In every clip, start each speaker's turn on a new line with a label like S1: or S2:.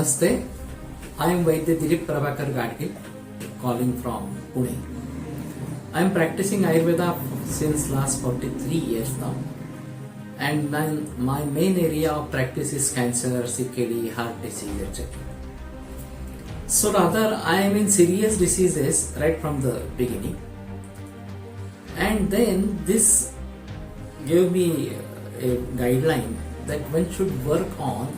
S1: Namaste. I am Vaidya Dilip Gadgil, calling from Pune. I am practicing Ayurveda since last 43 years now, and my main area of practice is cancer, CKD, heart disease, etc. So rather, I am in serious diseases right from the beginning, and then this gave me a guideline that one should work on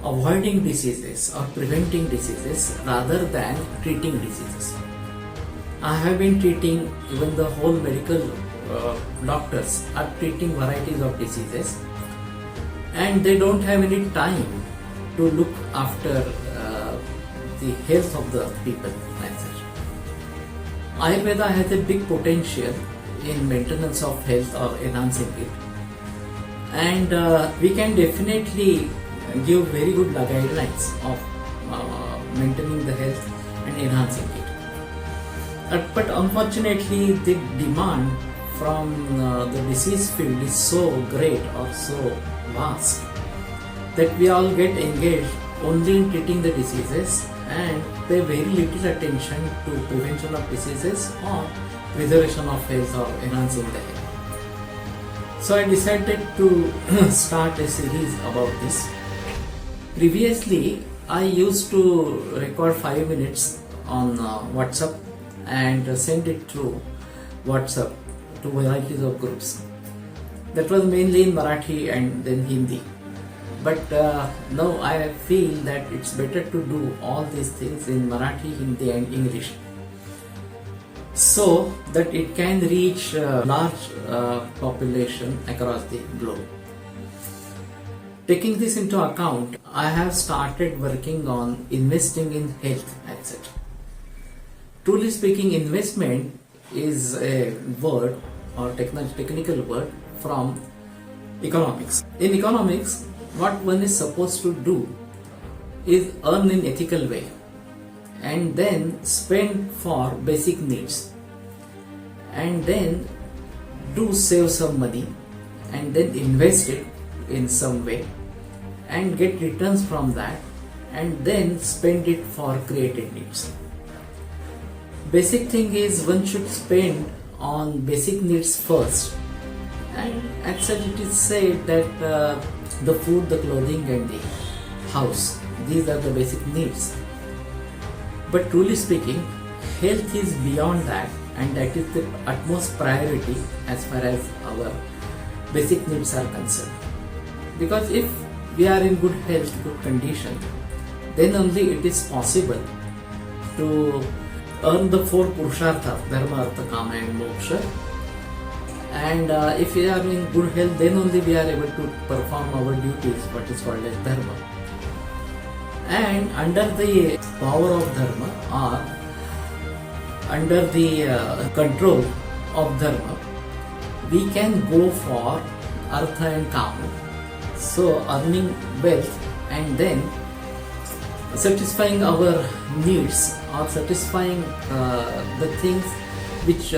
S1: avoiding diseases or preventing diseases rather than treating diseases. I have been treating, even the whole medical doctors are treating varieties of diseases, and they don't have any time to look after the health of the people. Ayurveda has a big potential in maintenance of health or enhancing it, and we can definitely give very good guidelines of maintaining the health and enhancing it. But unfortunately, the demand from the disease field is so great or so vast that we all get engaged only in treating the diseases and pay very little attention to prevention of diseases or preservation of health or enhancing the health. So I decided to start a series about this. Previously, I used to record 5 minutes on WhatsApp and send it through WhatsApp to varieties of groups. That was mainly in Marathi and then Hindi. But now I feel that it's better to do all these things in Marathi, Hindi and English, so that it can reach a large population across the globe. Taking this into account, I have started working on investing in health, etc. Truly speaking, investment is a word or technical word from economics. In economics, what one is supposed to do is earn in ethical way and then spend for basic needs, and then do save some money and then invest it in some way and get returns from that, and then spend it for created needs. Basic thing is one should spend on basic needs first, and as such it is said that the food, the clothing and the house, these are the basic needs. But truly speaking, health is beyond that, and that is the utmost priority as far as our basic needs are concerned. Because if we are in good health, good condition, then only it is possible to earn the 4 Purusharthas, Dharma, Artha, Kama and Moksha. And if we are in good health, then only we are able to perform our duties, what is called as Dharma. And under the power of Dharma or under the control of Dharma, we can go for Artha and Kama. So earning wealth and then satisfying our needs or satisfying the things which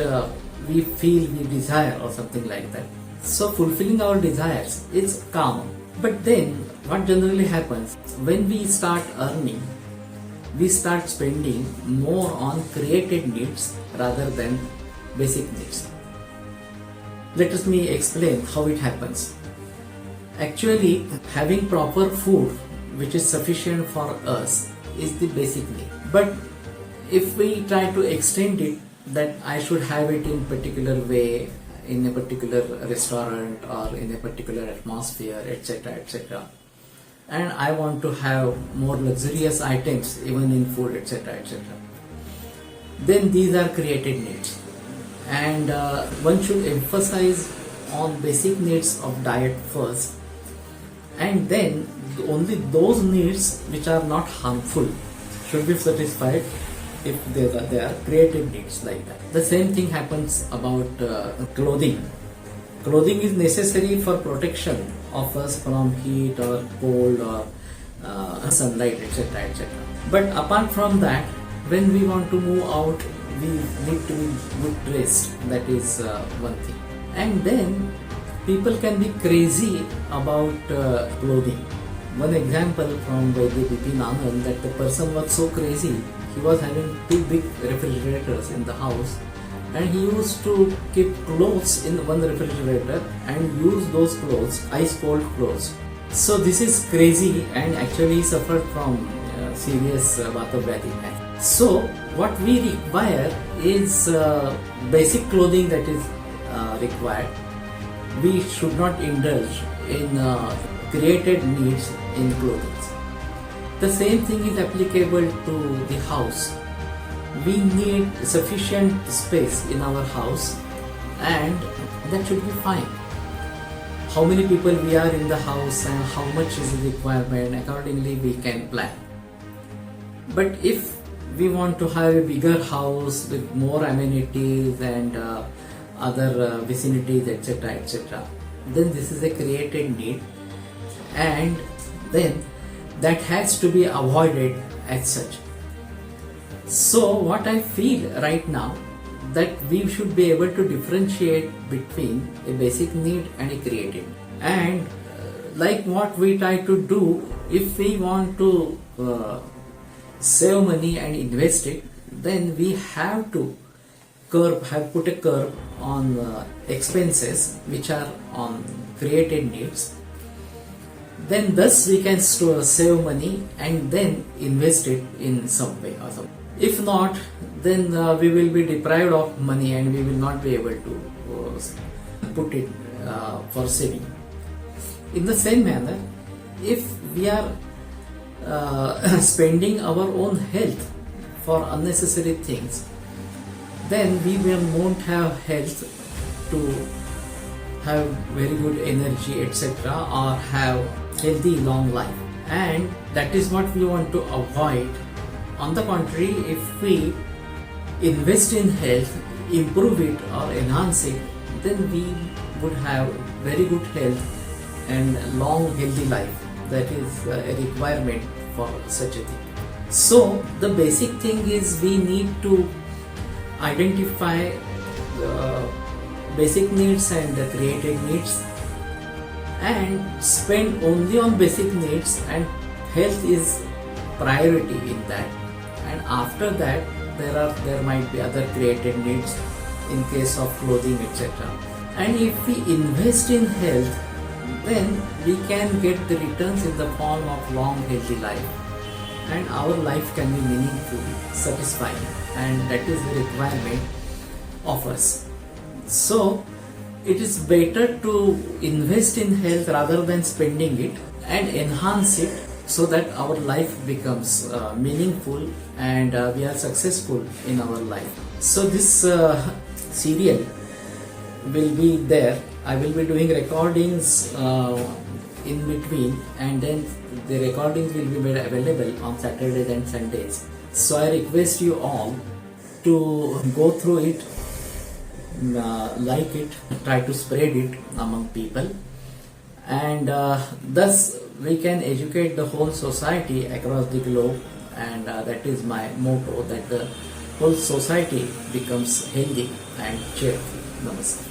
S1: we feel we desire or something like that. So fulfilling our desires is Kama. But then what generally happens, when we start earning, we start spending more on created needs rather than basic needs. Let me explain how it happens. Actually, having proper food which is sufficient for us is the basic need. But if we try to extend it, that I should have it in particular way, in a particular restaurant or in a particular atmosphere, etc., etc., and I want to have more luxurious items even in food, etc., etc., then these are created needs. And one should emphasize on basic needs of diet first, and then only those needs which are not harmful should be satisfied if they are created needs like that. The same thing happens about clothing. Clothing is necessary for protection of us from heat or cold or sunlight, etc., etc. But apart from that, when we want to move out, we need to be good dressed. That is one thing. And then people can be crazy about clothing. one example from Vaidya that the person was so crazy, he was having two big refrigerators in the house, and he used to keep clothes in one refrigerator and use those clothes, ice cold clothes. So this is crazy, and actually he suffered from serious Vata. So what we require is basic clothing that is required. We should not indulge in created needs in clothing. The same thing is applicable to the house. We need sufficient space in our house, and that should be fine. How many people we are in the house and how much is the requirement, accordingly we can plan. But if we want to have a bigger house with more amenities and other vicinities, etc., then this is a created need, and then that has to be avoided as such. So what I feel right now, that we should be able to differentiate between a basic need and a creative. And like what we try to do, if we want to save money and invest it, then we have to put a curb on expenses which are on created needs. Then thus we can save money and then invest it in some way or something. If not, then we will be deprived of money and we will not be able to put it for saving. In the same manner, if we are spending our own health for unnecessary things, then we won't have health to have very good energy, etc., or have healthy long life, and that is what we want to avoid. On the contrary, if we invest in health, improve it or enhance it, then we would have very good health and long healthy life. That is a requirement for such a thing. So the basic thing is we need to identify the basic needs and the created needs and spend only on basic needs, and health is priority in that. And after that there might be other created needs in case of clothing, etc. And if we invest in health, then we can get the returns in the form of long healthy life, and our life can be meaningful, satisfying, and that is the requirement of us. So it is better to invest in health rather than spending it, and enhance it so that our life becomes meaningful and we are successful in our life. So this serial will be there. I will be doing recordings in between, and then the recordings will be made available on Saturdays and Sundays. So I request you all to go through it, like it, try to spread it among people, and thus we can educate the whole society across the globe, and that is my motto, that the whole society becomes healthy and cheerful. Namaste.